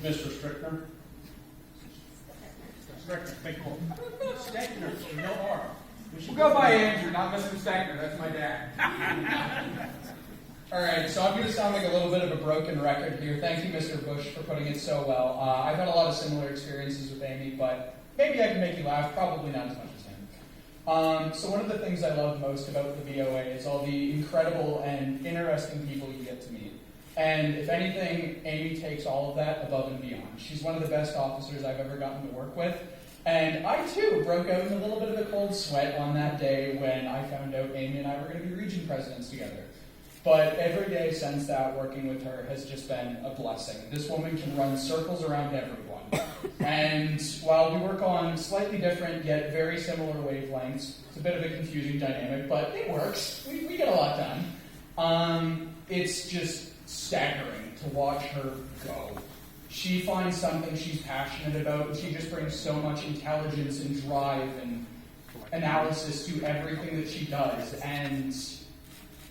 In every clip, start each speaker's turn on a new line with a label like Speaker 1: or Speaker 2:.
Speaker 1: Mr. Strickner. Strickner, big cool. Steckner, no R.
Speaker 2: We'll go by Andrew, not Mr. Steckner. That's my dad. All right, so I'm going to sound like a little bit of a broken record here. Thank you, Mr. Bush, for putting it so well. I've had a lot of similar experiences with Amy, but maybe I can make you laugh. Probably not as much as him. So one of the things I love most about the VOA is all the incredible and interesting people you get to meet. And if anything, Amy takes all of that above and beyond. She's one of the best officers I've ever gotten to work with. And I, too, broke out in a little bit of a cold sweat on that day when I found out Amy and I were going to be region presidents together. But every day since that, working with her has just been a blessing. This woman can run circles around everyone. And while we work on slightly different yet very similar wavelengths, it's a bit of a confusing dynamic, but it works. We get a lot done. It's just staggering to watch her go. She finds something she's passionate about, and she just brings so much intelligence and drive and analysis to everything that she does, and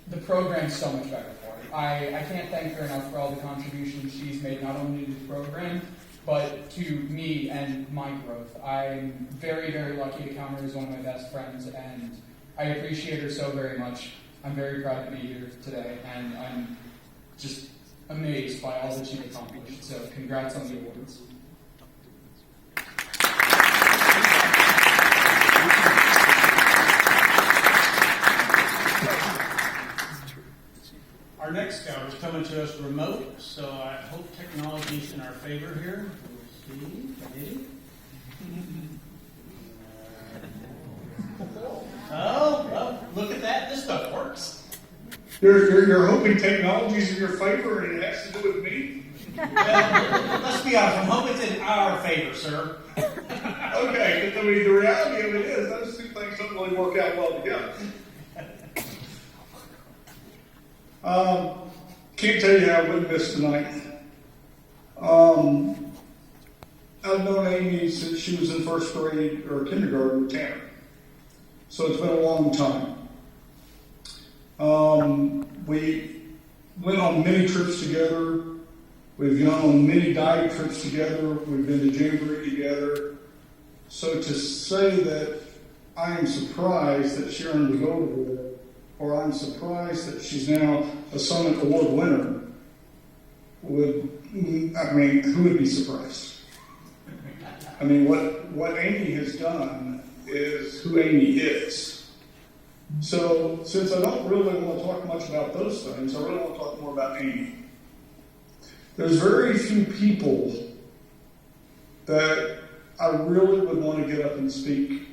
Speaker 2: the program's so much better for it. I can't thank her enough for all the contributions she's made, not only to the program, but to me and my growth. I'm very, very lucky to count her as one of my best friends, and I appreciate her so very much. I'm very proud to be here today, and I'm just amazed by all that you've accomplished. So congrats on the awards.
Speaker 1: Our next scout is coming to us remote, so I hope technology's in our favor here. We'll see, maybe. Oh, well, look at that. This stuff works.
Speaker 3: You're hoping technology's in your favor and it has to do with me?
Speaker 1: Well, let's be honest. I'm hoping it's in our favor, sir.
Speaker 3: Okay, because I mean, the reality of it is those two things don't really work out well together. Can't tell you how I wouldn't miss tonight. I've known Amy since she was in first grade or kindergarten with Tanner. So it's been a long time. We went on many trips together. We've gone on many dive trips together. We've been to Jamboree together. So to say that I am surprised that she earned the gold award, or I'm surprised that she's now a Summit Award winner, who would be surprised? I mean, what Amy has done is who Amy is. So, since I don't really want to talk much about those things, I really want to talk more about Amy. There's very few people that I really would want to get up and speak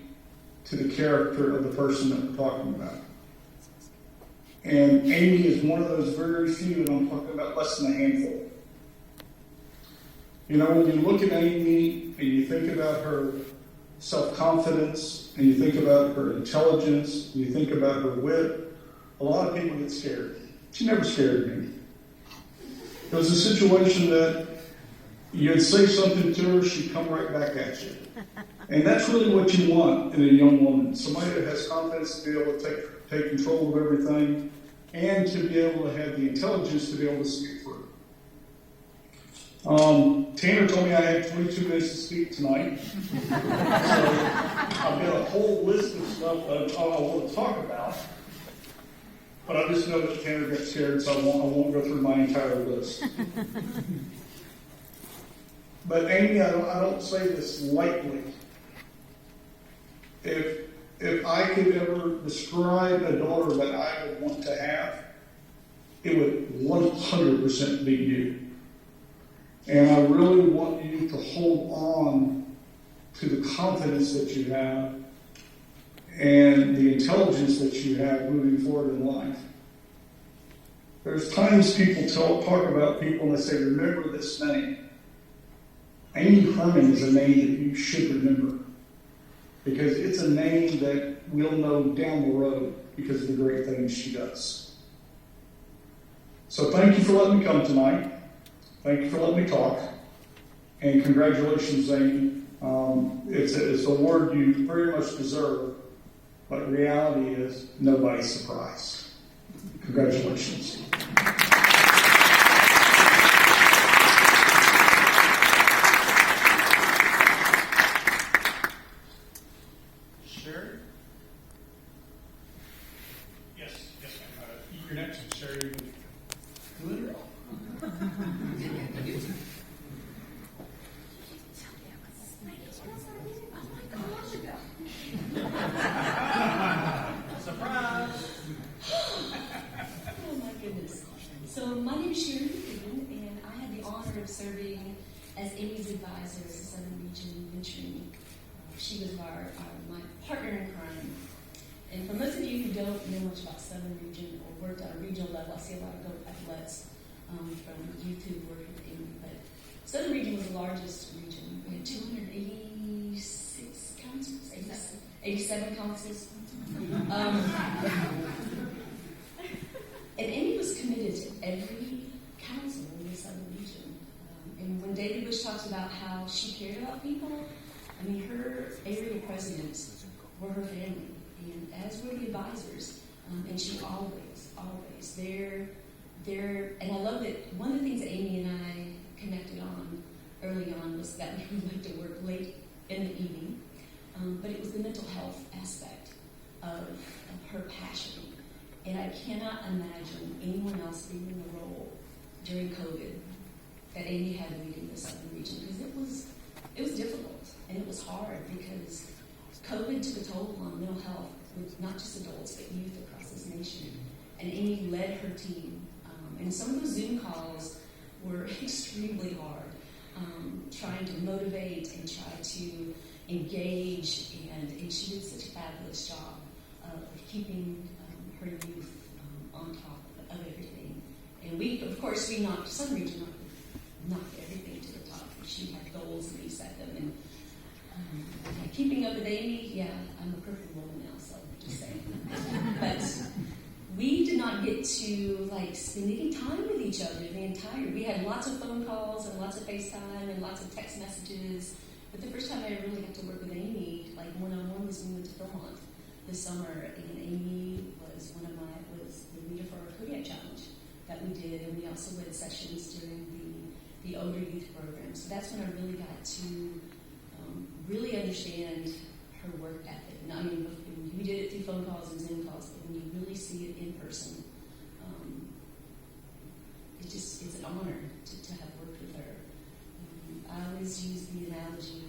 Speaker 3: to the character of the person that we're talking about. And Amy is one of those very few, and I'm talking about less than a handful. You know, when you look at Amy and you think about her self-confidence, and you think about her intelligence, and you think about her wit, a lot of people get scared. She never scared me. It was a situation that you'd say something to her, she'd come right back at you. And that's really what you want in a young woman. Somebody that has confidence to be able to take control of everything, and to be able to have the intelligence to be able to see it through. Tanner told me I had 22 minutes to speak tonight. So I've got a whole list of stuff that I want to talk about. But I just know that Tanner got scared, so I won't go through my entire list. But Amy, I don't say this lightly. If I could ever describe a daughter that I would want to have, it would 100% be you. And I really want you to hold on to the confidence that you have and the intelligence that you have moving forward in life. There's times people talk about people and they say, remember this name. Amy Hermann is a name that you should remember, because it's a name that we'll know down the road because of the great things she does. So thank you for letting me come tonight. Thank you for letting me talk. And congratulations, Amy. It's a award you very much deserve, but reality is nobody's surprised. Congratulations.
Speaker 4: So my name is Sharon McKeon, and I had the honor of serving as Amy's advisor as the Southern Region mentoring. She was my partner in crime. And for most of you who don't know much about Southern Region or worked at a regional level, I see a lot of athletes from YouTube work with Amy. But Southern Region was the largest region. We had 286 councils, 87 councils. And Amy was committed to every council in the Southern Region. And when David Bush talks about how she cared about people, I mean, her area presidents were her family, and as were the advisors. And she always, and I love that one of the things that Amy and I connected on early on was that we would like to work late in the evening, but it was the mental health aspect of her passion. And I cannot imagine anyone else being in the role during COVID that Amy had leading the Southern Region, because it was difficult and it was hard because COVID took a toll on mental health with not just adults but youth across this nation. And Amy led her team, and some of those Zoom calls were extremely hard, trying to motivate and try to engage, and she did such a fabulous job of keeping her youth on top of everything. And we knocked Southern Region knocked everything to the top. She had goals and we set them. And keeping up with Amy, yeah, I'm a perfect woman now, so just saying. But we did not get to spend any time with each other we had lots of phone calls and lots of FaceTime and lots of text messages. But the first time I really got to work with Amy, one-on-one, was when we went to Vermont this summer, and Amy was the leader for our Kodiak Challenge that we did, and we also led sessions during the older youth program. So that's when I really got to really understand her work ethic. And I mean, we did it through phone calls and Zoom calls, but when you really see it in person, it's an honor to have worked with her. I always use the analogy,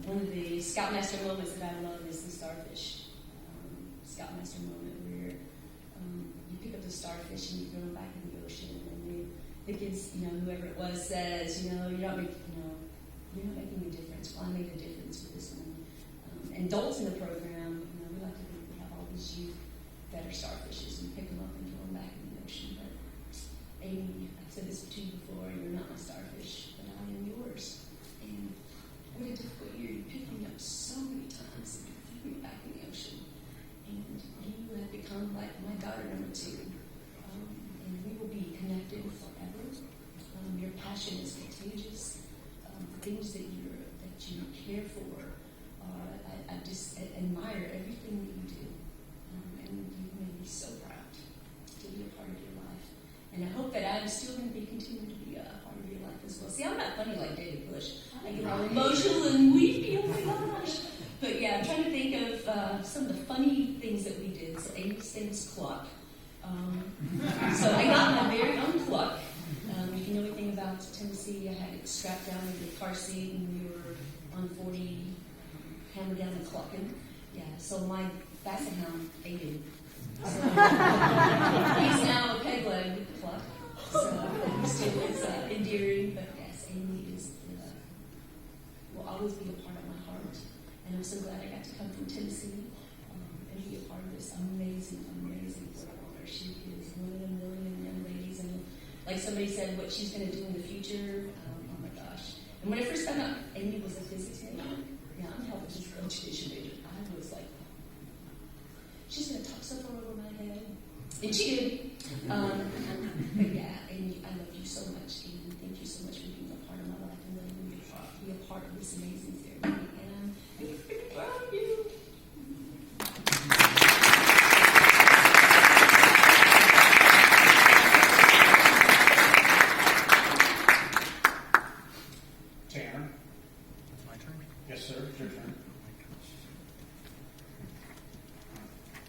Speaker 4: one of the Scoutmaster moments that I love is the starfish. Scoutmaster moment where you pick up the starfish and you throw them back in the ocean, and the kids, whoever it was, says, you're not making a difference. Well, I made a difference with this one. And adults in the program, we like to think we have all these youth that are starfishes, and pick them up and throw them back in the ocean. But Amy, I've said this to you before, you're not my starfish, but I am yours. And what a difficult year. You picked me up so many times and threw me back in the ocean. And you have become like my daughter number 2. And we will be connected forever. Your passion is contagious. The things that you care for, I just admire everything that you do. And you've made me so proud to be a part of your life. And I hope that I'm still going to be continuing to be a part of your life as well. See, I'm not funny like David Bush. I get all emotional and weepy, oh my gosh. But yeah, I'm trying to think of some of the funny things that we did. So Amy's famous cluck. So I got my very own cluck. If you know anything about Tennessee, I had it strapped down in the car seat and we were on 40, hammered down and clucking. Yeah, so my Basset-hound ate him. So he's now a peg leg cluck. So he still is endearing, but yes, Amy will always be a part of my heart. And I'm so glad I got to come from Tennessee and be a part of this amazing Board of Honor. She is one of the million young ladies, and like somebody said, what she's going to do in the future, oh my gosh. And when I first found out Amy was a physics major, I'm a health and physical education major, I was like, she's going to talk so far over my head. And she did. But yeah, Amy, I love you so much, and thank you so much for being a part of my life and letting me be a part of this amazing ceremony. And I'm freaking proud of you.
Speaker 1: Tanner. My turn? Yes, sir. It's your turn.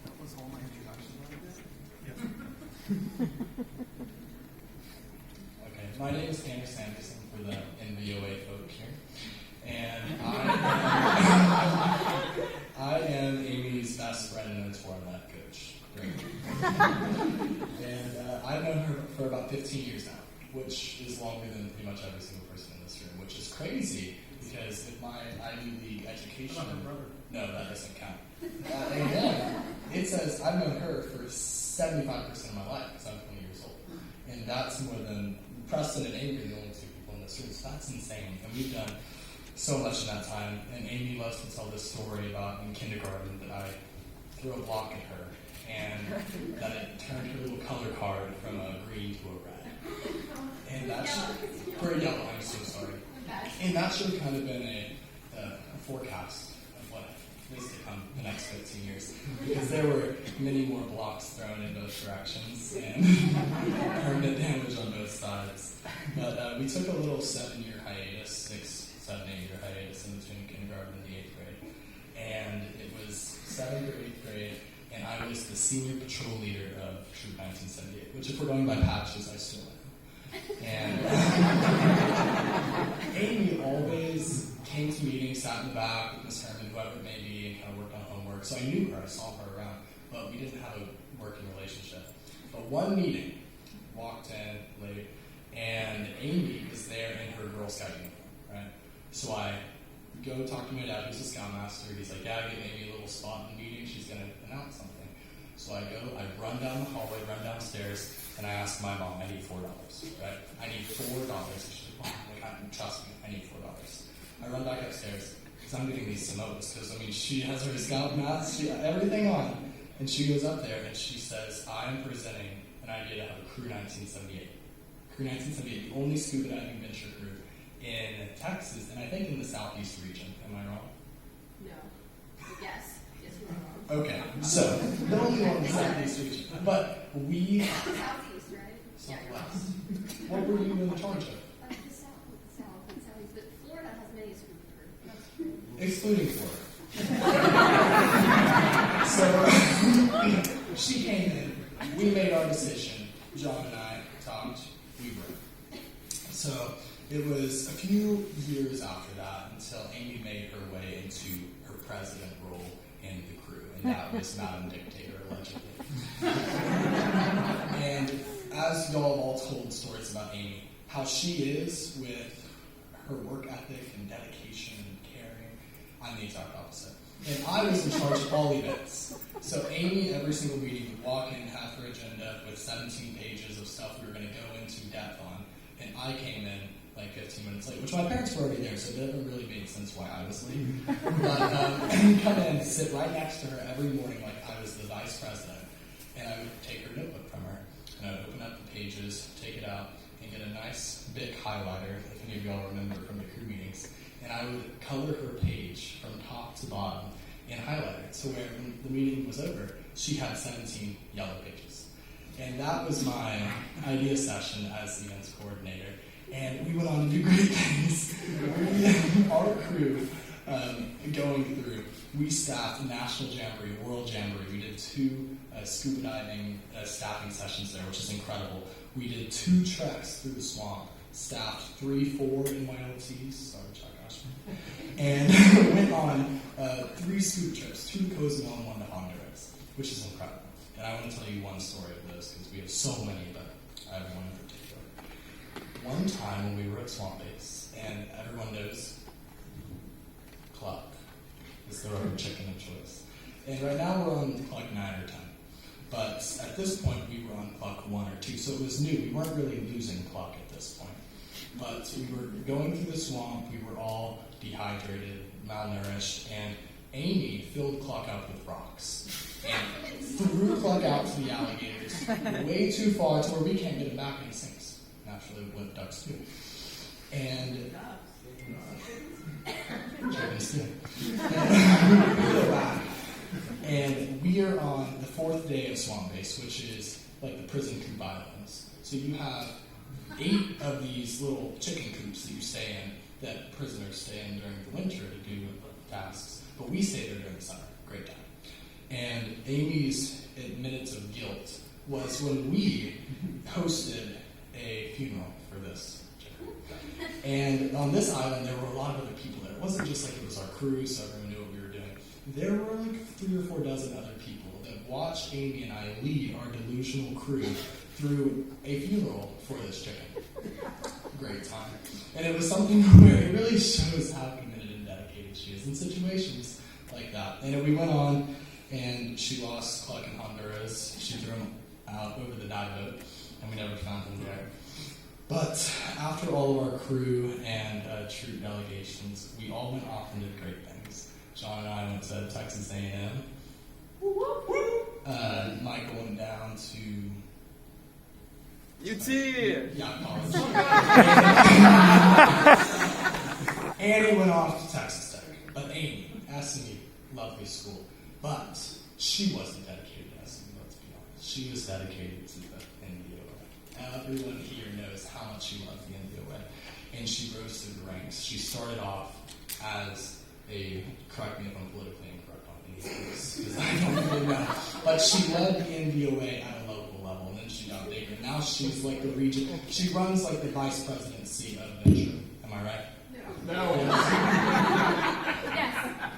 Speaker 5: That was all my introduction like this? Okay, my name is Tanner Sanderson for the NVOA folks here. And I am Amy's best friend and mentor and life coach. Great. And I've known her for about about 15 years now, which is longer than pretty much every single person in this room, which is crazy because if my Ivy League education, no, that doesn't count. Again, it says I've known her for 75% of my life because I'm 20 years old, and that's more than Preston and Amy are the only two people in this room. So that's insane, and we've done so much in that time. And Amy loves to tell this story about in kindergarten that I threw a block at her, and that it turned her little color card from a green to a red. And that should, for a yellow, I'm so sorry. And that should have kind of been a forecast of what is to come the next 15 years. Because there were many more blocks thrown in both directions and permanent damage on both sides. But we took a little 7-year hiatus, 6, 7, 8-year hiatus in between kindergarten and the 8th grade. And it was 7th or 8th grade, and I was the senior patrol leader of Troop 1978, which if we're going by patches, I still am. And Amy always came to meetings, sat in the back with Miss Hermann, whoever it may be, and kind of worked on homework. So I knew her, I saw her around, but we didn't have a working relationship. But one meeting, walked in late, and Amy was there in her Girl Scout uniform, right? So I go talk to my dad, who's a scoutmaster. He's like, Dad, give Amy a little spot in the meeting. She's going to announce something. So I go, I run down the hallway, run downstairs, and I ask my mom, I need $4, right? I need $4. And she's like, Mom, trust me, I need $4. I run back upstairs, because I'm getting these Samoas, because, she has her scout mask, she got everything on. And she goes up there, and she says, I am presenting an idea to have a Crew 1978. Crew 1978, the only scuba diving venture crew in Texas, and I think in the southeast region. Am I wrong?
Speaker 6: No. Yes. Yes, you are wrong.
Speaker 5: Okay, so the only one in the southeast region. But we
Speaker 6: Southeast, right?
Speaker 5: southwest. What were you in charge of?
Speaker 6: The southeast. But Florida has many scuba crew. That's true.
Speaker 5: Excluding Florida. So she came in. We made our decision. John and I talked. We were. So it was a few years after that until Amy made her way into her president role in the crew, and that was Madam Dictator, allegedly. And as y'all have all told stories about Amy, how she is with her work ethic and dedication and caring, I'm the exact opposite. And I was in charge of all events. So Amy, every single meeting, would walk in, have her agenda with 17 pages of stuff we were going to go into depth on, and I came in like 15 minutes late, which my parents were already there, so it didn't really make sense why I was late. But I'd come in, sit right next to her every morning like I was the vice president, and I would take her notebook from her, and I would open up the pages, take it out, and get a nice big highlighter, if any of y'all remember from the crew meetings, and I would color her page from top to bottom and highlight it, so where when the meeting was over, she had 17 yellow pages. And that was my idea session as the events coordinator. And we went on to do great things. Our crew, going through, we staffed National Jamboree, World Jamboree. We did 2 scuba diving staffing sessions there, which is incredible. We did 2 treks through the swamp, staffed 3, 4 NYLTs, sorry, Chuck Ashman, and went on 3 scuba trips, 2 to Cozumel and 1 to Honduras, which is incredible. And I want to tell you one story of this, because we have so many, but I have one in particular. One time when we were at Swamp Base, and everyone knows cluck is the rubber chicken of choice. And right now we're on cluck 9 or 10. But at this point we were on cluck 1 or 2, so it was new. We weren't really losing cluck at this point. But we were going through the swamp, we were all dehydrated, malnourished, and Amy filled cluck up with rocks. And threw cluck out to the alligators way too far to where we can't get it back, and he sinks. Naturally, with ducks too. And chickens too. And we are on the 4th day of Swamp Base, which is like the prison coop islands. So you have 8 of these little chicken coops that you stay in, that prisoners stay in during the winter to do tasks. But we stay there during the summer. Great time. And Amy's admittance of guilt was when we hosted a funeral for this chicken. And on this island, there were a lot of other people there. It wasn't just like it was our crew, so everyone knew what we were doing. There were like 3 or 4 dozen other people that watched Amy and I lead our delusional crew threw a funeral for this chicken. Great time. And it was something where it really shows how committed and dedicated she is in situations like that. And we went on, and she lost Clark in Honduras. She threw him out over the dive boat, and we never found him there. But after all of our crew and troop delegations, we all went off and did great things. John and I went to Texas A&M. Michael went down to
Speaker 7: UT!
Speaker 5: yeah, college. Annie went off to Texas Tech. But Amy, SMU, lovely school. But she wasn't dedicated to SMU, let's be honest. She was dedicated to the NDOA. Everyone here knows how much she loved the NDOA. And she rose through the ranks. She started off as correct me if I'm politically incorrect on any of this, because I don't really know. But she led the NDOA at a local level, and then she got bigger. Now she's like the region. She runs like the vice presidency of Venture. Am I right?
Speaker 7: No.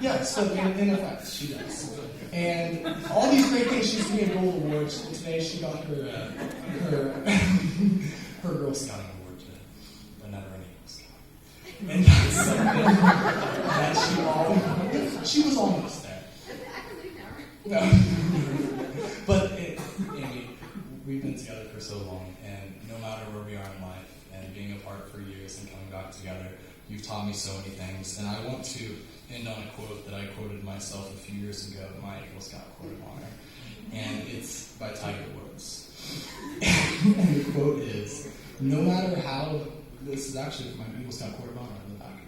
Speaker 6: Yes.
Speaker 5: Yeah, so in effect, she does. And all these great things, she's getting gold awards. Today she got her her Girl Scouting award today, but never an Eagle Scout. And that's something that she was almost there.
Speaker 6: I can leave now.
Speaker 5: No. But Amy, we've been together for so long, and no matter where we are in life, and being apart for years and coming back together, you've taught me so many things. And I want to end on a quote that I quoted myself a few years ago, my Eagle Scout quote of honor. And it's by Tiger Woods. And the quote is, no matter how, this is actually my Eagle Scout quote of honor on the back of it.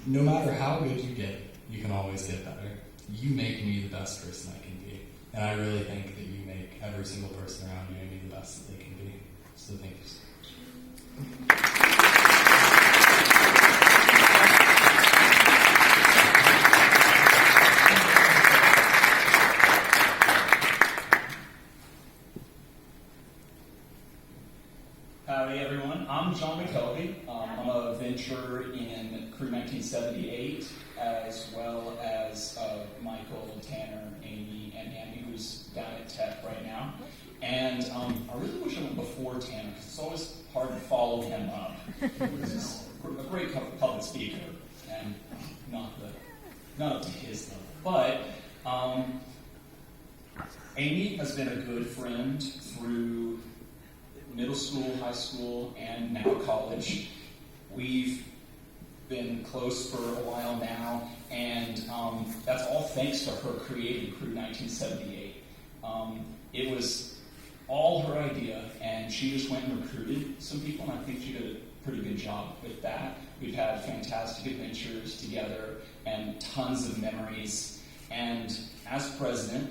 Speaker 5: No matter how good you get, you can always get better. You make me the best person I can be. And I really think that you make every single person around you maybe the best that they can be. So thank you so much.
Speaker 8: Howdy, everyone. I'm John McKelvey. I'm a venture in Crew 1978, as well as Michael, Tanner, Amy, and Andy, who's down at Tech right now. And I really wish I went before Tanner, because it's always hard to follow him up. He's a great public speaker, and not up to his level. But Amy has been a good friend through middle school, high school, and now college. We've been close for a while now, and that's all thanks to her creating Crew 1978. It was all her idea, and she just went and recruited some people, and I think she did a pretty good job with that. We've had fantastic adventures together and tons of memories. And as president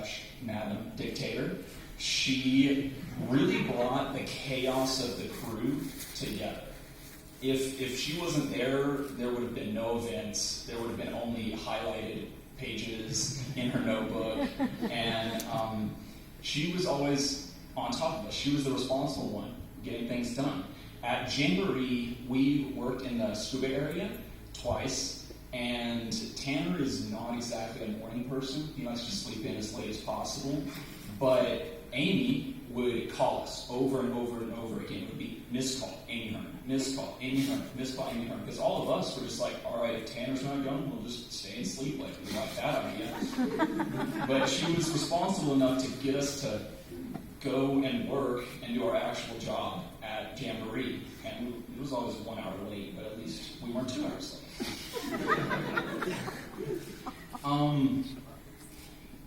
Speaker 8: / Madam Dictator, she really brought the chaos of the crew together. If she wasn't there, there would have been no events. There would have been only highlighted pages in her notebook. And she was always on top of us. She was the responsible one, getting things done. At Jamboree, we worked in the scuba area twice. And Tanner is not exactly a morning person. He likes to sleep in as late as possible. But Amy would call us over and over and over again. It would be missed call, Amy Hermann, missed call, Amy Hermann, missed call, Amy Hermann. Because all of us were just like, all right, if Tanner's not going, we'll just stay and sleep. Like, we like that idea. But she was responsible enough to get us to go and work and do our actual job at Jamboree. And it was always 1 hour late, but at least we weren't 2 hours late.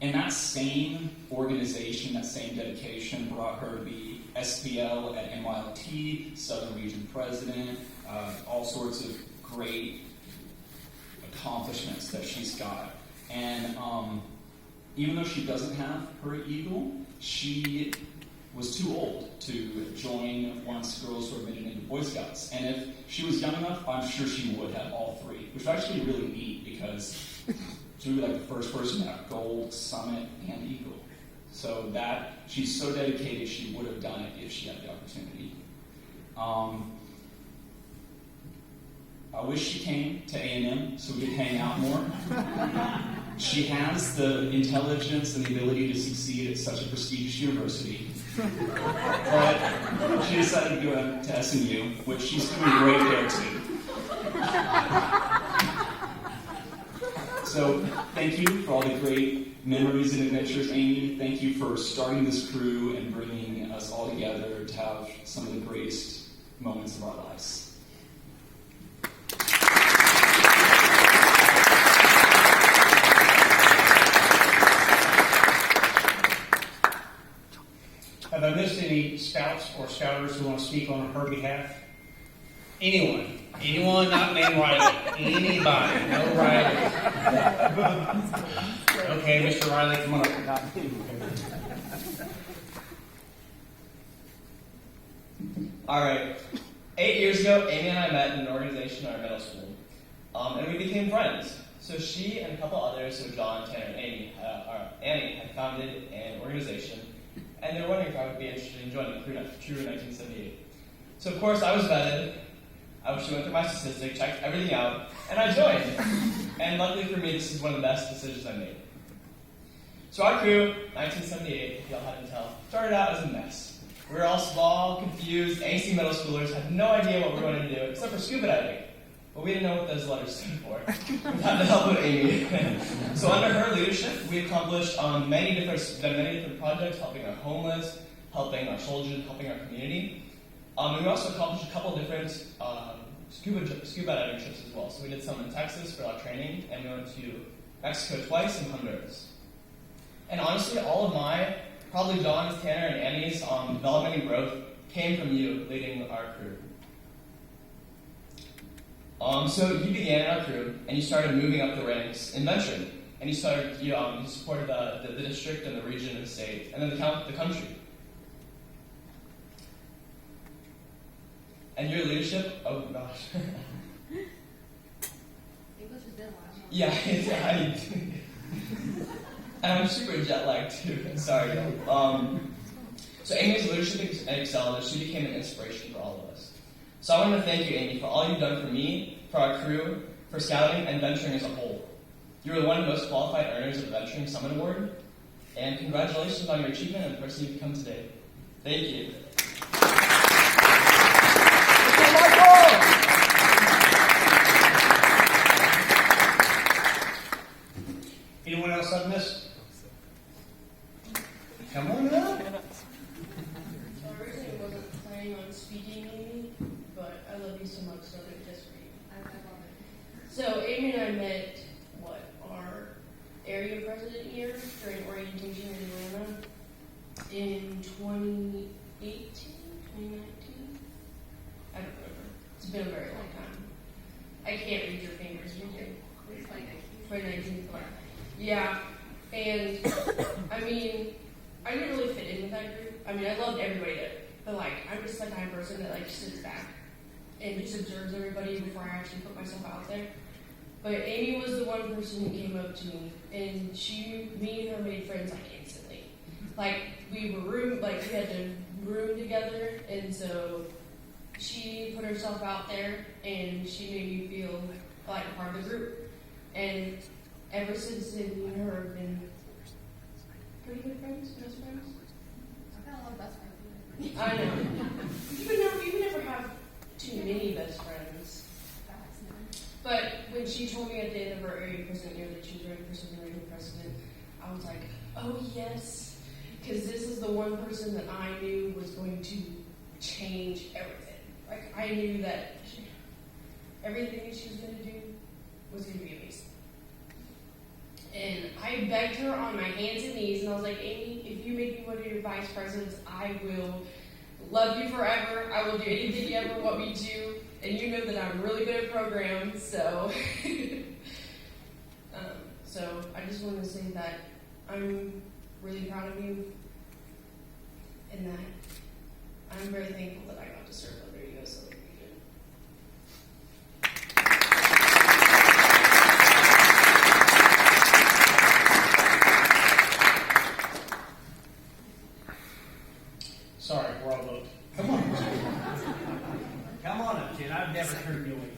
Speaker 8: And that same organization, that same dedication brought her to be SPL at NYLT, Southern Region President, all sorts of great accomplishments that she's got. And even though she doesn't have her Eagle, she was too old to join once girls were admitted into Boy Scouts. And if she was young enough, I'm sure she would have all three, which is actually really neat because she would be like the first person to have Gold, Summit, and Eagle. So that, she's so dedicated, she would have done it if she had the opportunity. I wish she came to A&M so we could hang out more. She has the intelligence and the ability to succeed at such a prestigious university. But she decided to go to SMU, which she's doing great there too. So thank you for all the great memories and adventures, Amy. Thank you for starting this crew and bringing us all together to have some of the greatest moments of our lives.
Speaker 1: Have I missed any scouts or scouters who want to speak on her behalf? Anyone? Anyone not named Riley? Anybody? No Riley? Okay, Mr. Riley, come on up.
Speaker 7: All right. 8 years ago, Amy and I met in an organization in our middle school, and we became friends. So she and a couple others, so John, Tanner, and Annie, had founded an organization, and they were wondering if I would be interested in joining True 1978. So of course I was vetted. She went through my statistic, checked everything out, and I joined. And luckily for me, this is one of the best decisions I made. So our crew, 1978, if y'all hadn't tell, started out as a mess. We were all small, confused, angsty middle schoolers, had no idea what we were going to do, except for scuba diving. But we didn't know what those letters stood for. We had the help of Amy. So under her leadership, we accomplished many different projects, helping our homeless, helping our soldiers, helping our community. And we also accomplished a couple different scuba diving trips as well. So we did some in Texas for our training, and we went to Mexico twice and Honduras. And honestly, all of my, probably John's, Tanner, and Annie's development and growth came from you leading our crew. So you began in our crew, and you started moving up the ranks in venturing, and you supported the district and the region and the state, and then the country. And your leadership, oh gosh.
Speaker 6: English has been a while.
Speaker 7: Yeah, and I'm super jet lagged too. Sorry, y'all. So Amy's leadership excelled, and she became an inspiration for all of us. So I want to thank you, Amy, for all you've done for me, for our crew, for scouting and venturing as a whole. You were one of the most qualified earners of the Venturing Summit Award, and congratulations on your achievement and the person you've become today. Thank you.
Speaker 1: Anyone else I've missed? Come on up.
Speaker 9: So I originally wasn't planning on speaking, Amy, but I love you so much, so I'm going to just for you.
Speaker 6: I love it.
Speaker 9: So Amy and I met, our area president year during orientation in Atlanta in 2018, 2019? I don't remember. It's been a very long time. I can't read your fingers, you do. 2019. Yeah, and I mean, I didn't really fit in with that group. I mean, I loved everybody there, but I'm just the kind of person that sits back and just observes everybody before I actually put myself out there. But Amy was the one person who came up to me, and me and her made friends instantly. We had to room together, and so she put herself out there, and she made me feel like a part of the group. And ever since then, me and her have been pretty good friends, best friends.
Speaker 6: I've got a lot of best friends.
Speaker 9: I know. You can never have too many best friends. But when she told me at the end of her area president year that she was ready for something president, I was like, oh yes, because this is the one person that I knew was going to change everything. I knew that everything that she was going to do was going to be amazing. And I begged her on my hands and knees, and I was like, Amy, if you make me one of your vice presidents, I will love you forever. I will do anything you ever want me to. And you know that I'm really good at programs, so so I just wanted to say that I'm really proud of you, and that I'm very thankful that I got to serve under you as a region.
Speaker 1: Sorry, we're all voting. Come on. Come on up, kid. I've never turned you away.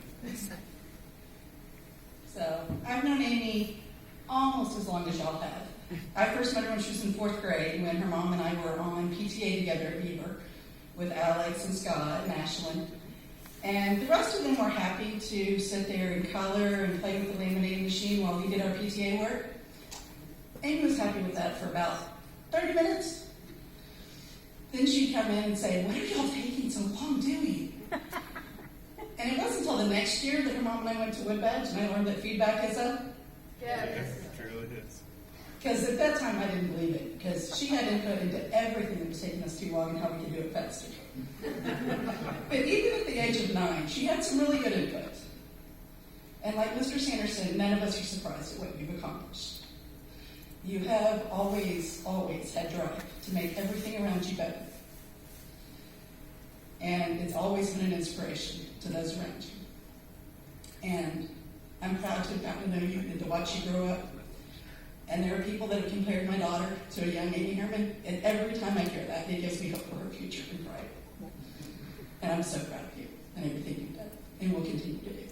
Speaker 10: So, I've known Amy almost as long as y'all have. I first met her when she was in 4th grade, when her mom and I were on PTA together at Beaver with Alex and Scott and Ashlyn. And the rest of them were happy to sit there and color and play with the laminating machine while we did our PTA work. Amy was happy with that for about 30 minutes. Then she'd come in and say, "What are y'all taking so long doing?" And it wasn't until the next year that her mom and I went to Woodbadge and I learned that feedback is up.
Speaker 6: Yes.
Speaker 10: Because at that time I didn't believe it, because she had input into everything that was taking us too long and how we could do it faster. But even at the age of 9, she had some really good input. And like Mr. Sanderson, none of us are surprised at what you've accomplished. You have always, always had drive to make everything around you better. And it's always been an inspiration to those around you. And I'm proud to have gotten to know you and to watch you grow up. And there are people that have compared my daughter to a young Amy Hermann, and every time I hear that, it gives me hope for her future and pride. And I'm so proud of you and everything you've done, and will continue to do.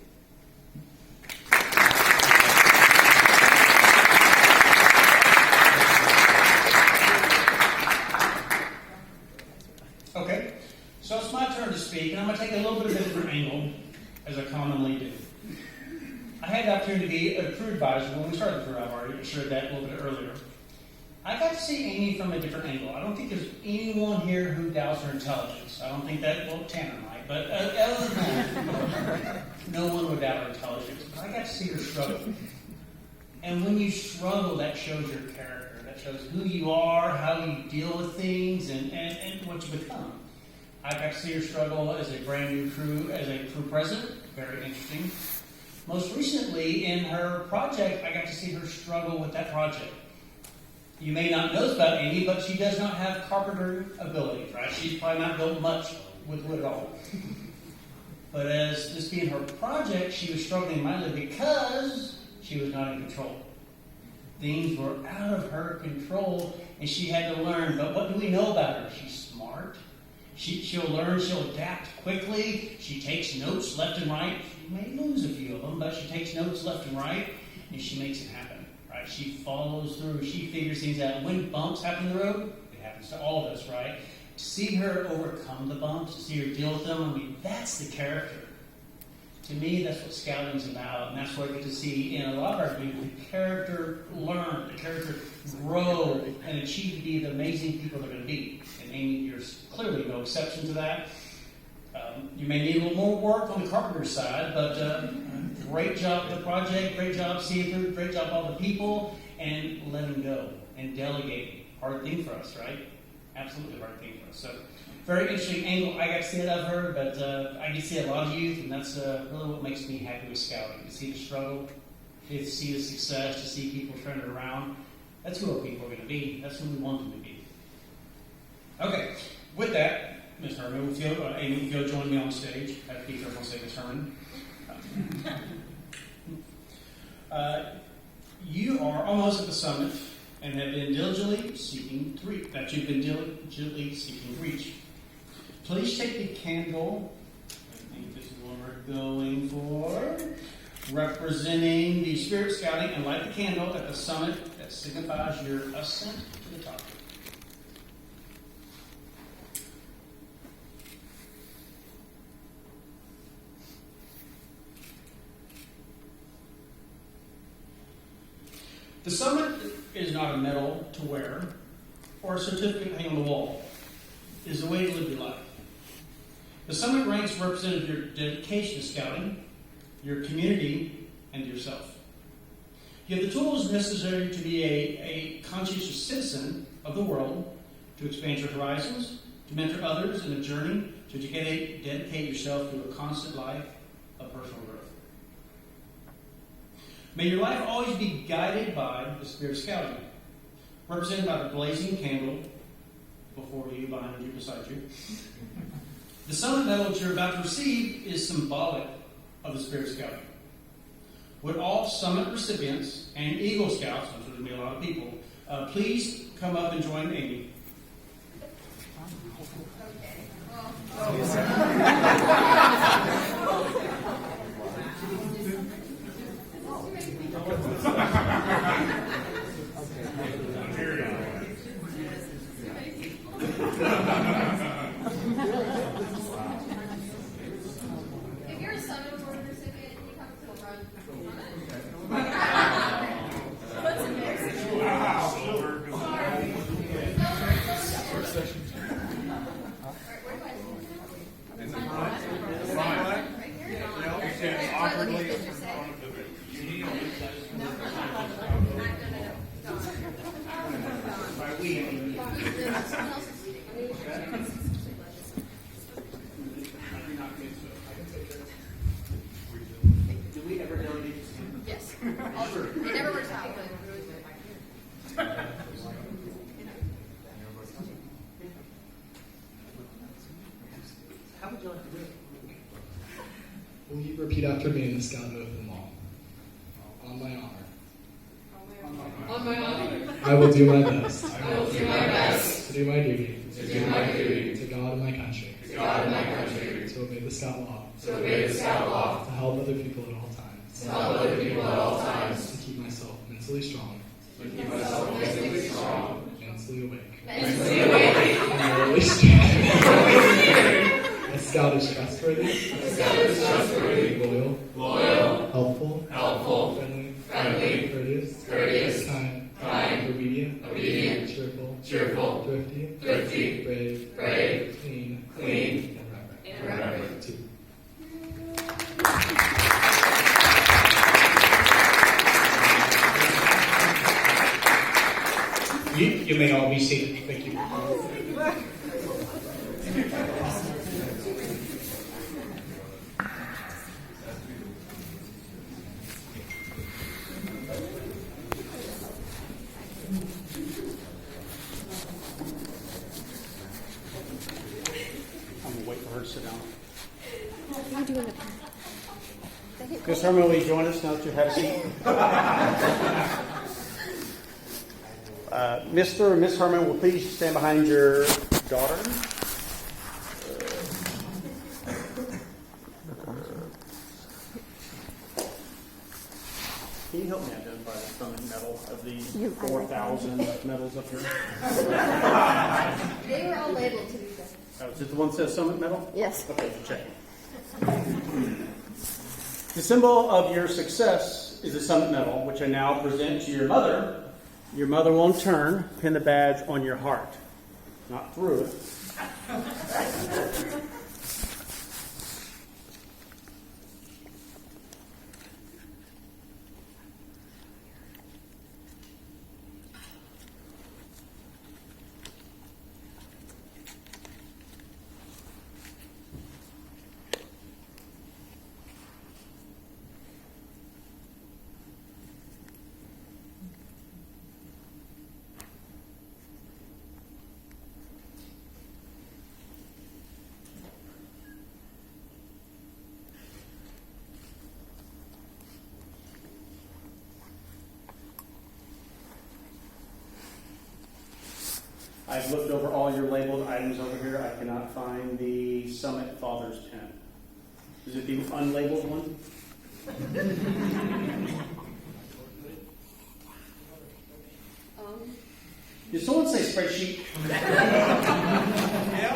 Speaker 1: Okay, so it's my turn to speak, and I'm going to take a little bit of a different angle, as I commonly do. I had the opportunity to be a crew advisor when we started the crew. I've already shared that a little bit earlier. I got to see Amy from a different angle. I don't think there's anyone here who doubts her intelligence. I don't think that, well, Tanner might, but other than that, no one would doubt her intelligence. But I got to see her struggle. And when you struggle, that shows your character. That shows who you are, how you deal with things, and what you become. I got to see her struggle as a brand new crew, as a crew president. Very interesting. Most recently, in her project, I got to see her struggle with that project. You may not know this about Amy, but she does not have carpenter abilities, right? She's probably not built much with wood at all. But as this being her project, she was struggling mightily because she was not in control. Things were out of her control, and she had to learn. But what do we know about her? She's smart. She'll learn. She'll adapt quickly. She takes notes left and right. She may lose a few of them, but she takes notes left and right, and she makes it happen. Right? She follows through. She figures things out. When bumps happen in the road, it happens to all of us, right? To see her overcome the bumps, to see her deal with them, I mean, that's the character. To me, that's what scouting's about, and that's what I get to see in a lot of our people. The character learn, the character grow, and achieve to be the amazing people they're going to be. And Amy, you're clearly no exception to that. You may need a little more work on the carpenter side, but great job with the project, great job seeing through, great job all the people, and letting go and delegating. Hard thing for us, right? Absolutely hard thing for us. So, very interesting angle I got to see it of her, but I get to see a lot of youth, and that's really what makes me happy with scouting. To see the struggle, to see the success, to see people turn it around. That's who our people are going to be. That's who we want them to be. Okay, with that, Ms. Hermann, Amy, if you'll join me on stage. I have to be careful to say Ms. Hermann. You are almost at the summit and have been diligently seeking to reach. Please take the candle. I think this is what we're going for. Representing the Spirit Scouting, and light the candle at the summit that signifies your ascent to the top. The summit is not a medal to wear or a certificate to hang on the wall. It is a way to live your life. The summit ranks represent your dedication to scouting, your community, and yourself. You have the tools necessary to be a conscientious citizen of the world, to expand your horizons, to mentor others in a journey, to dedicate yourself to a constant life of personal growth. May your life always be guided by the Spirit of Scouting, represented by the blazing candle before you, behind you, beside you. The summit medal that you're about to receive is symbolic of the Spirit of Scouting. Would all summit recipients and Eagle Scouts, which would be a lot of people, please come up and join Amy.
Speaker 6: Okay. what are you supposed to say? No. Someone else is leading.
Speaker 1: Do we ever donate?
Speaker 6: Yes. It never works out, but we always do it.
Speaker 1: How would you like to do it?
Speaker 5: Will you repeat after me in the Scout oath of them all? On my honor.
Speaker 6: On my honor.
Speaker 5: I will do my best.
Speaker 6: I will do my best.
Speaker 5: To do my duty.
Speaker 6: To do my duty.
Speaker 5: To God and my country.
Speaker 6: To God and my country.
Speaker 5: To obey the Scout law.
Speaker 6: To obey the Scout law.
Speaker 5: To help other people at all times.
Speaker 6: To help other people at all times.
Speaker 5: To keep myself mentally strong.
Speaker 6: To keep myself mentally strong.
Speaker 5: Mentally awake.
Speaker 6: Mentally awake.
Speaker 5: And morally strong. A Scout is trustworthy.
Speaker 6: A Scout is trustworthy.
Speaker 5: Loyal.
Speaker 6: Loyal.
Speaker 5: Helpful.
Speaker 6: Helpful.
Speaker 5: Friendly.
Speaker 6: Friendly.
Speaker 5: Courteous.
Speaker 6: Courteous.
Speaker 5: Kind.
Speaker 6: Kind.
Speaker 5: Obedient.
Speaker 6: Obedient.
Speaker 5: Cheerful.
Speaker 6: Cheerful.
Speaker 5: Thrifty.
Speaker 6: Thrifty.
Speaker 5: Brave.
Speaker 6: Brave.
Speaker 5: Clean.
Speaker 6: Clean.
Speaker 5: And reverent.
Speaker 6: And reverent.
Speaker 5: 2.
Speaker 1: You may all be seated. Thank you. I'm going to wait for her to sit down.
Speaker 6: What are you doing?
Speaker 1: Ms. Hermann, will you join us now that you've had a seat? Mr. and Ms. Hermann, will please stand behind your daughter. Can you help me identify the summit medal of the 4,000 medals up here?
Speaker 6: They were all labeled to be fair.
Speaker 1: Oh, is it the one that says summit medal?
Speaker 6: Yes.
Speaker 1: Okay, check. The symbol of your success is the summit medal, which I now present to your mother. Your mother will in turn pin the badge on your heart, not through it. I've looked over all your labeled items over here. I cannot find the Summit Father's pen. Is it the unlabeled one? Did someone say spreadsheet? Yeah.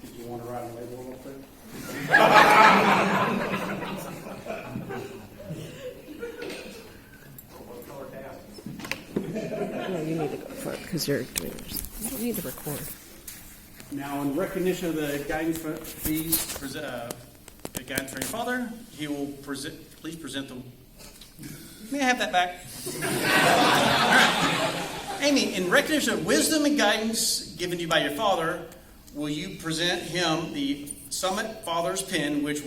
Speaker 1: Did you want to write a label real quick?
Speaker 11: No, you need to go for it because you're doing yours. You don't need to record.
Speaker 1: Now, in recognition of the guidance for these, the guidance for your father, he will please present the. May I have that back? All right. Amy, in recognition of wisdom and guidance given to you by your father, will you present him the Summit Father's pin, which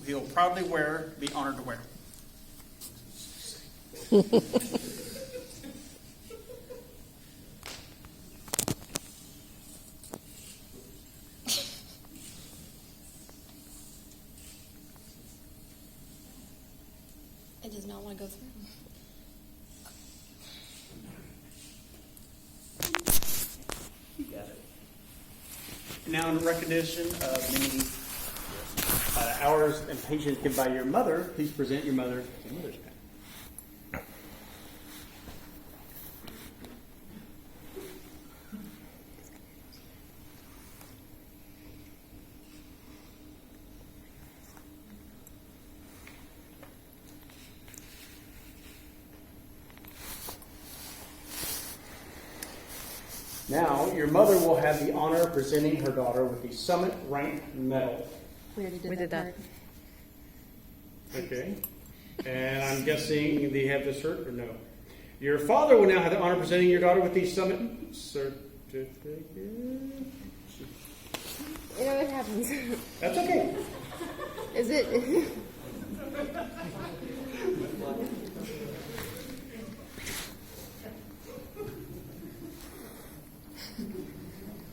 Speaker 1: he'll proudly be honored to wear?
Speaker 6: It does not want to go through.
Speaker 1: You got it. Now, in recognition of many hours and patience given by your mother, please present your mother's pen. Now, your mother will have the honor of presenting her daughter with the Summit Rank Medal.
Speaker 11: We did that.
Speaker 1: Okay. And I'm guessing they have this hurt or no? Your father will now have the honor of presenting your daughter with the Summit Certificate.
Speaker 11: You know what happens?
Speaker 1: That's okay.
Speaker 11: Is it?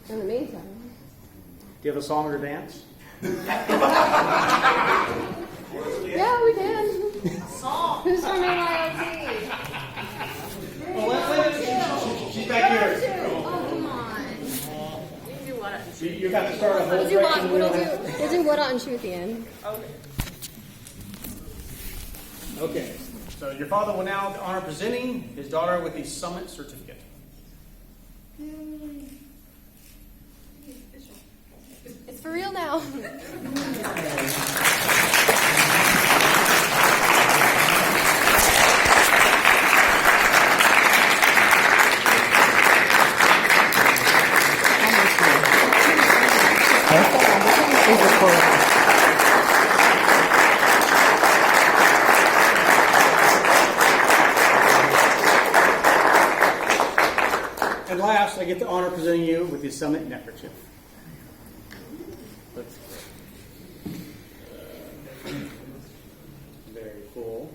Speaker 11: In the meantime.
Speaker 1: Do you have a song or dance?
Speaker 11: Yeah, we can. Who's from NYLT?
Speaker 1: She's back here.
Speaker 11: Oh, come on.
Speaker 1: You got to start a whole
Speaker 11: We'll do what on shoot at the end.
Speaker 1: Okay. So your father will now have the honor of presenting his daughter with the Summit Certificate.
Speaker 11: It's for real now.
Speaker 1: And last, I get the honor of presenting you with the Summit Neckerchief. Very cool.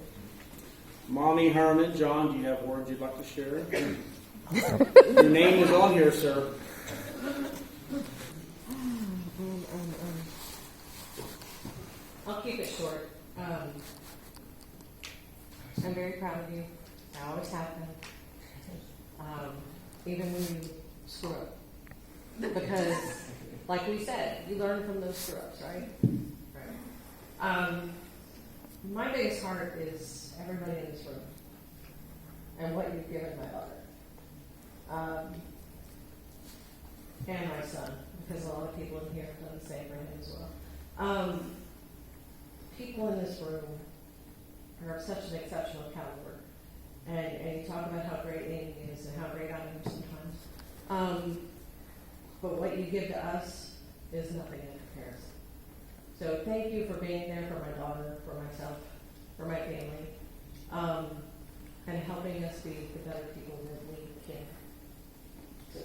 Speaker 1: Mommy, Hermann, John, do you have words you'd like to share? Your name is on here, sir.
Speaker 12: I'll keep it short. I'm very proud of you. I always have been. Even when you screw up. Because, like we said, you learn from those screw-ups, right? My biggest heart is everybody in this room and what you've given my daughter. And my son, because a lot of people in here have done the same for him as well. People in this room are of such an exceptional caliber. And you talk about how great Amy is and how great I am sometimes. But what you give to us is nothing in comparison. So thank you for being there for my daughter, for myself, for my family, and helping us be the better people that we can. So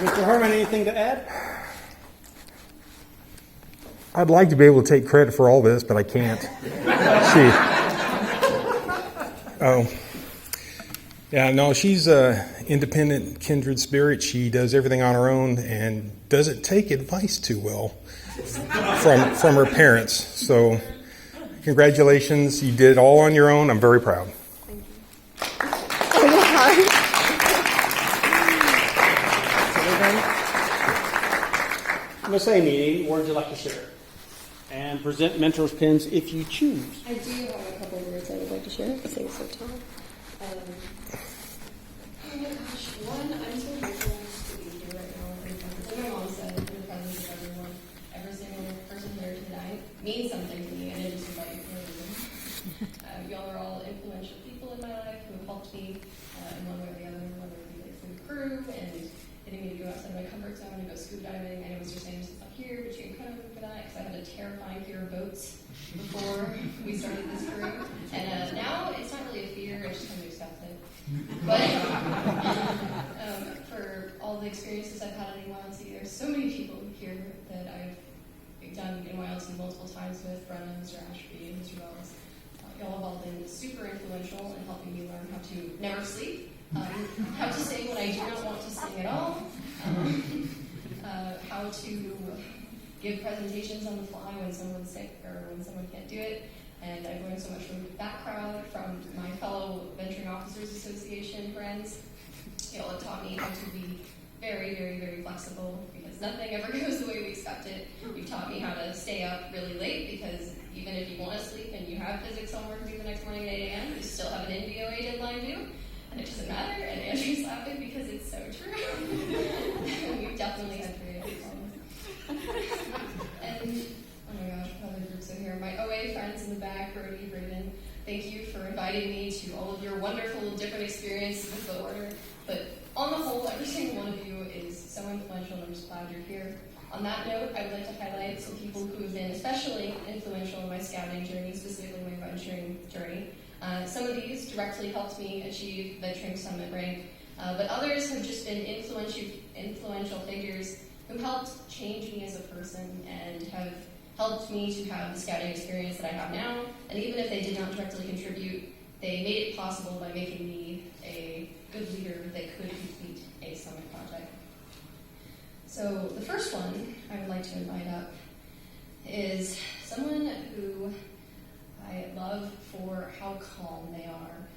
Speaker 12: thank you.
Speaker 1: Mr. Hermann, anything to add?
Speaker 13: I'd like to be able to take credit for all this, but I can't. She's a independent, kindred spirit. She does everything on her own and doesn't take advice too well from her parents. So, congratulations. You did it all on your own. I'm very proud.
Speaker 1: Miss Amy, any words you'd like to share? And present mentor's pins if you choose.
Speaker 11: I do have a couple of words I would like to share. This thing's so tall.
Speaker 4: Oh my gosh, one, I'm so grateful to be here right now. Like my mom said, in the presence of everyone, every single person here tonight means something to me, and it just invite you for a reason. Y'all are all influential people in my life who have helped me in one way or the other, whether it be like through the crew and getting me to go outside my comfort zone and go scuba diving. I know Mr. Sanderson's not here, but you can credit him for that because I had a terrifying fear of boats before we started this crew. And now it's not really a fear, I just kind of accept it. But for all the experiences I've had in NYLT, there's so many people here that I've done NYLT multiple times with, Brennan, Mr. Ashby, and Mr. Wells. Y'all have all been super influential in helping me learn how to never sleep, how to sing when I do not want to sing at all, how to give presentations on the fly when someone's sick or when someone can't do it. And I've learned so much from that crowd, from my fellow Venturing Officers Association friends. Y'all have taught me how to be very, very, very flexible because nothing ever goes the way we expect it. You've taught me how to stay up really late because even if you want to sleep and you have physics homework due the next morning at 8 a.m., you still have an NVOA deadline due. And it doesn't matter, and Andrew's laughing because it's so true. We've definitely had creative problems. And, oh my gosh, what other groups are here? My OA friends in the back.
Speaker 9: I'm just glad you're here. On that note, I would like to highlight some people who have been especially influential in my scouting journey, specifically my venturing journey. Some of these directly helped me achieve venturing summit rank, but others have just been influential figures who helped change me as a person and have helped me to have the scouting experience that I have now. And even if they did not directly contribute, they made it possible by making me a good leader that could complete a summit project. So the first one I would like to invite up is someone who I love for how calm they are.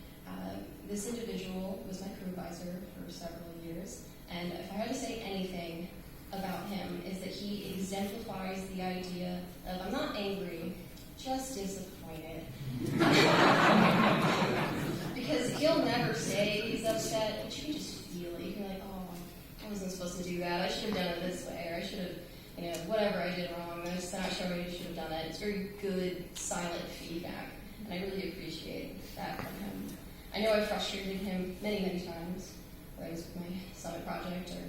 Speaker 9: This individual was my crew advisor for several years, and if I had to say anything about him, is that he exemplifies the idea of I'm not angry, just disappointed. Because he'll never say he's upset, but you can just feel it. You're like, oh, I wasn't supposed to do that. I should have done it this way, or I should have, whatever I did wrong. I'm just not sure I should have done it. It's very good, silent feedback, and I really appreciate that from him. I know I frustrated him many, many times, whether it was with my summit project or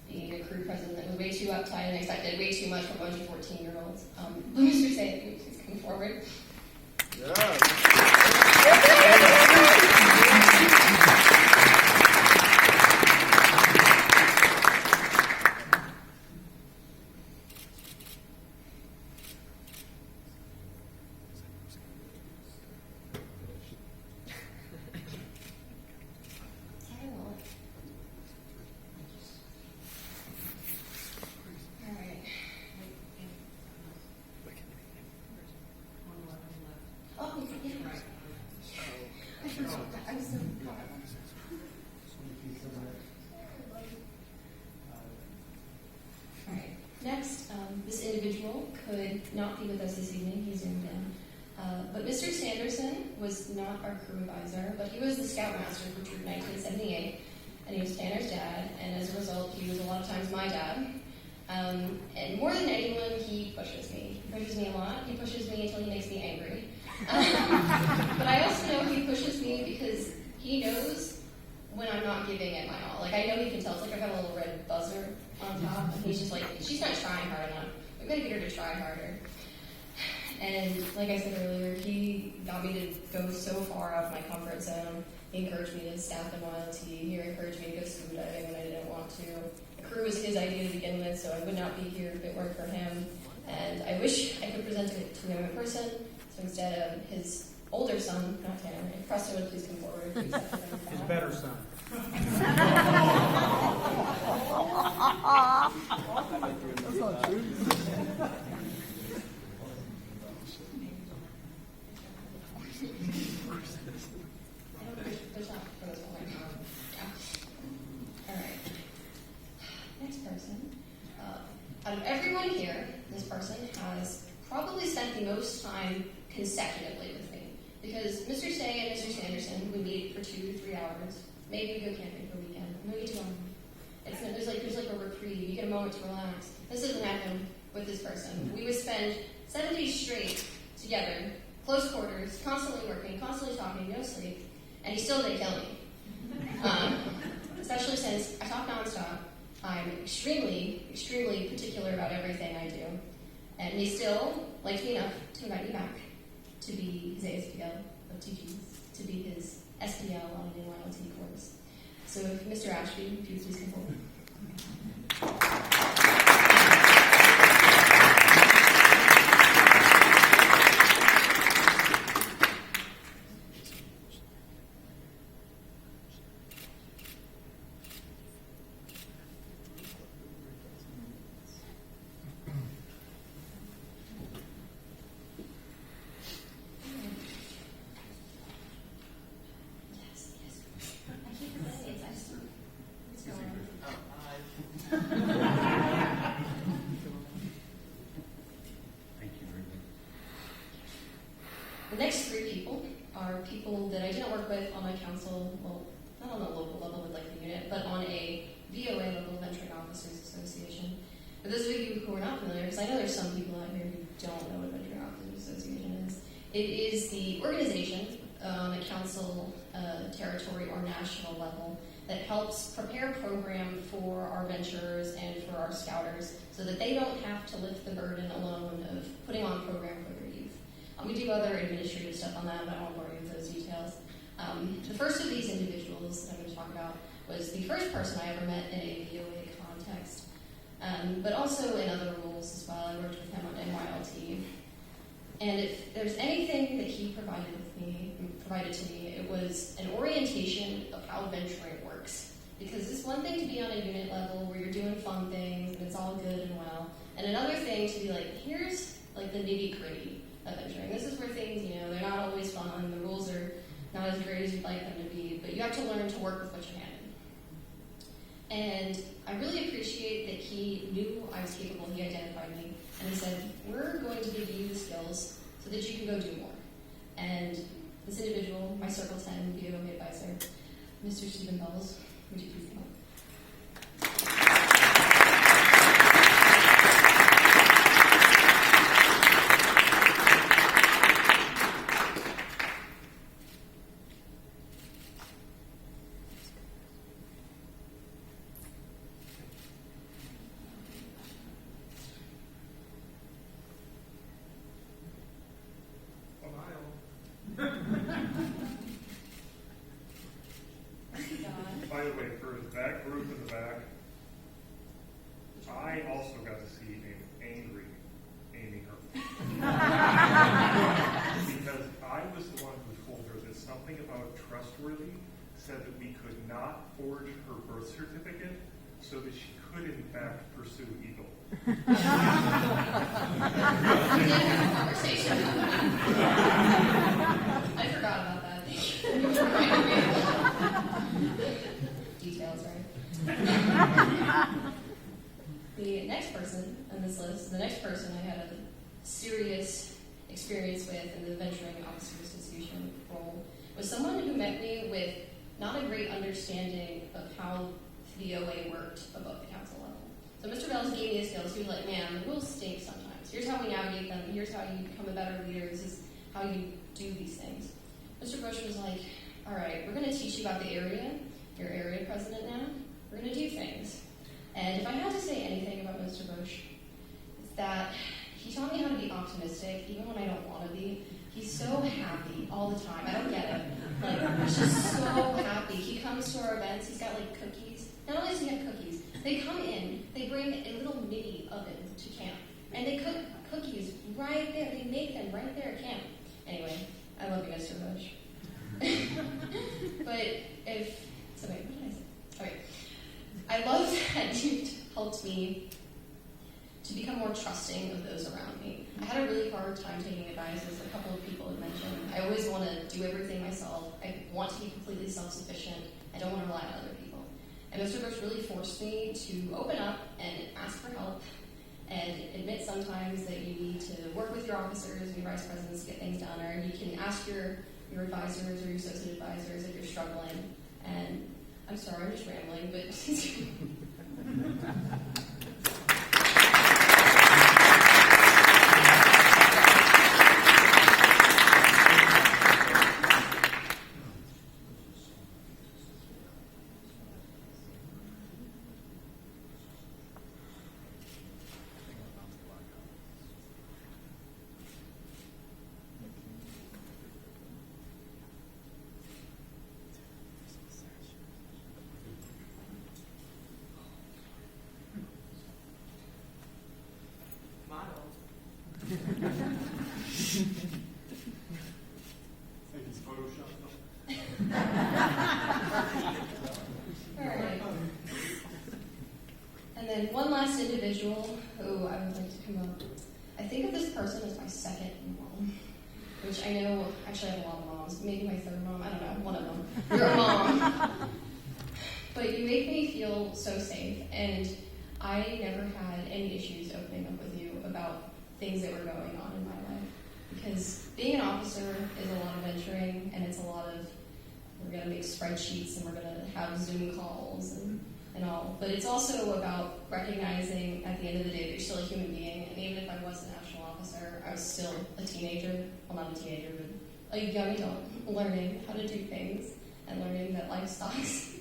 Speaker 9: being a crew president that was way too uptight and expected way too much from a bunch of 14-year-olds. Mr. Say, can you please come forward? This individual could not be with us this evening. He's zoomed in. But Mr. Sanderson was not our crew advisor, but he was the scoutmaster for Troop 1978, and he was Tanner's dad, and as a result, he was a lot of times my dad. And more than anyone, he pushes me. He pushes me a lot. He pushes me until he makes me angry. But I also know he pushes me because he knows when I'm not giving it my all. Like, I know he can tell. It's like I've got a little red buzzer on top, and he's just like, she's not trying hard enough. We've got to get her to try harder. And like I said earlier, he got me to go so far out of my comfort zone. He encouraged me to staff in loyalty. He encouraged me to go scuba diving when I didn't want to. The crew was his idea to begin with, so I would not be here if it weren't for him. And I wish I could present it to him in person. So instead of his older son, not Tanner, if Preston would please come forward.
Speaker 1: His better son.
Speaker 11: That's not true.
Speaker 9: There's not for this one. Yeah. All right. Next person. Out of everyone here, this person has probably spent the most time consecutively with me. Because Mr. Say and Mr. Sanderson, we meet for 2 to 3 hours. Maybe we go camping for a weekend. Maybe 2 hours. There's like a reprieve. You get a moment to relax. This doesn't happen with this person. We would spend 7 days straight together, close quarters, constantly working, constantly talking, no sleep, and he still didn't kill me. Especially since I talk nonstop. I'm extremely, extremely particular about everything I do. And he still liked me enough to invite me back to be his ASPL of TGs, to be his SPL on the loyalty course. So if Mr. Ashby, if you please come forward. The next 3 people are people that I didn't work with on my council, well, not on a local level with like the unit, but on a VOA level, Venturing Officers Association. For those of you who are not familiar, because I know there's some people out here who don't know what Venturing Officers Association is, it is the organization on a council, territory, or national level
Speaker 14: that helps prepare a program for our venturers and for our scouters so that they don't have to lift the burden alone of putting on a program for their youth. We do other administrative stuff on that, but I won't bore you with those details. The first of these individuals that I'm going to talk about was the first person I ever met in a VOA context, but also in other roles as well. I worked with him on NYLT. And if there's anything that he provided to me, it was an orientation of how venturing works. Because it's one thing to be on a unit level where you're doing fun things and it's all good and well, and another thing to be like, here's like the nitty-gritty of venturing. This is where things, they're not always fun, the rules are not as great as you'd like them to be, but you have to learn to work with what you're handed. And I really appreciate that he knew I was capable. He identified me, and he said, we're going to give you the skills so that you can go do more. And this individual, my Circle 10 VOA advisor, Mr. Stephen Bubbles, would you please come up?
Speaker 15: By the way, for that group in the back, I also got to see an angry Amy Hermann. Because I was the one who told her that something about trustworthy said that we could not forge her birth certificate so that she could in fact pursue Eagle.
Speaker 14: I forgot about that. Details, right? The next person on this list, the next person I had a serious experience with in the Venturing Officers Association role, was someone who met me with not a great understanding of how VOA worked above the council level. So Mr. Bells gave me the skills. He was like, man, the rules stink sometimes. Here's how we navigate them. Here's how you become a better leader. This is how you do these things. Mr. Bush was like, all right, we're going to teach you about the area. You're area president now. We're going to do things. And if I had to say anything about Mr. Bush, it's that he taught me how to be optimistic, even when I don't want to be. He's so happy all the time. I don't get it. Like, he's just so happy. He comes to our events. He's got, like, cookies. Not only does he have cookies, they come in. They bring a little mini oven to camp. And they cook cookies right there. They make them right there at camp. Anyway, I love you, Mr. Bush. But if... So wait, what did I say? Okay. I love that you helped me to become more trusting of those around me. I had a really hard time taking advice, as a couple of people have mentioned. I always want to do everything myself. I want to be completely self-sufficient. I don't want to rely on other people. And Mr. Bush really forced me to open up and ask for help and admit sometimes that you need to work with your officers and your vice presidents to get things done, or you can ask your advisors or your associate advisors if you're struggling. And I'm sorry, I'm just rambling, but Alright. And then one last individual who I would like to come up. I think of this person as my second mom, which I know, actually I have a lot of moms, maybe my third mom, I don't know, one of them. You're a mom. But you make me feel so safe, and I never had any issues opening up with you about things that were going on in my life. Because being an officer is a lot of venturing, and it's a lot of, we're going to make spreadsheets, and we're going to have Zoom calls, and all. But it's also about recognizing at the end of the day that you're still a human being, and even if I was a national officer, I was still a teenager, well not a teenager, but a young adult, learning how to do things, and learning that life sucks.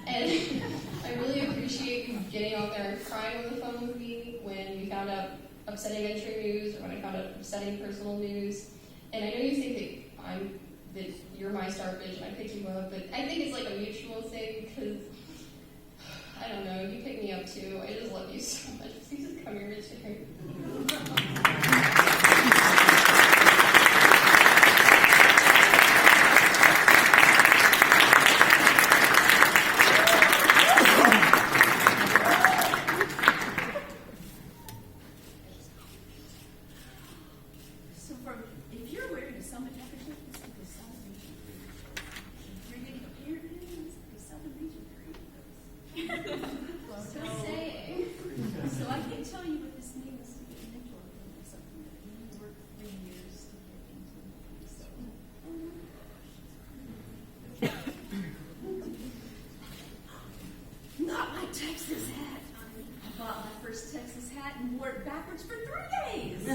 Speaker 14: And I really appreciate you getting out there and crying on the phone with me when we found out upsetting entry news or when I found out upsetting personal news. And I know you think that you're my starfish and I pick you up, but I think it's like a mutual thing because I don't know, you pick me up too. I just love you so much. Please just come here and share.
Speaker 6: So if you're wearing a Summit neckerchief, it's because Southern Region created those. If you're getting a parent name, it's because Southern Region created those. Just saying. So I can tell you what this name is to be a mentor of something that we worked 3 years to get into. So, not my Texas hat. I bought my first Texas hat and wore it backwards for 3 days.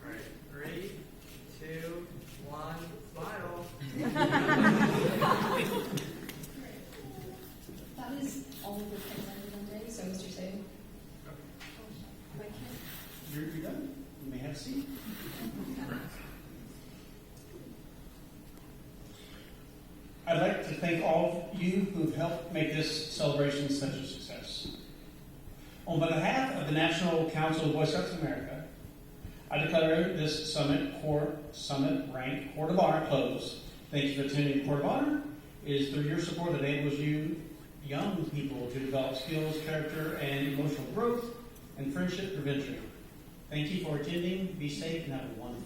Speaker 16: Alright, 3, 2, 1, smile.
Speaker 14: That is all of the things I did on today, so Mr. Saban.
Speaker 1: You're done. You may have a seat. I'd like to thank all of you who've helped make this celebration such a success. On behalf of the National Council of Boy Scouts of America, I declare this Summit Rank Court of Honor closed. Thank you for attending the Court of Honor. It is through your support that enables you, young people, to develop skills, character, and emotional growth, and friendship for venture. Thank you for attending. Be safe and have a wonderful day.